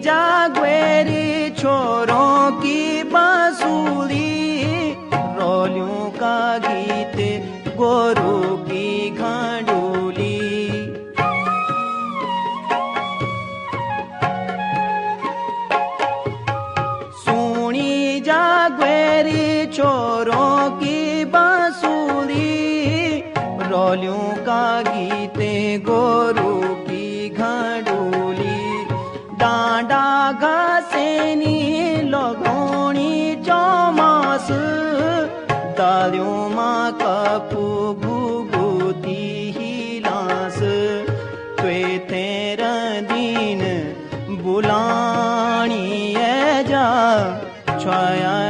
जागवेरी छोरों की बांसुरी, रोलियों का गीत गोरू की घाडूली। सुनी जागवेरी छोरों की बांसुरी, रोलियों का गीत गोरू की घाडूली। डांडा घासेनी लगोणी चौमास, दालियों माँ कपू घुगुती हिलास। त्वे तेरा दिन बुलानी है जा छाया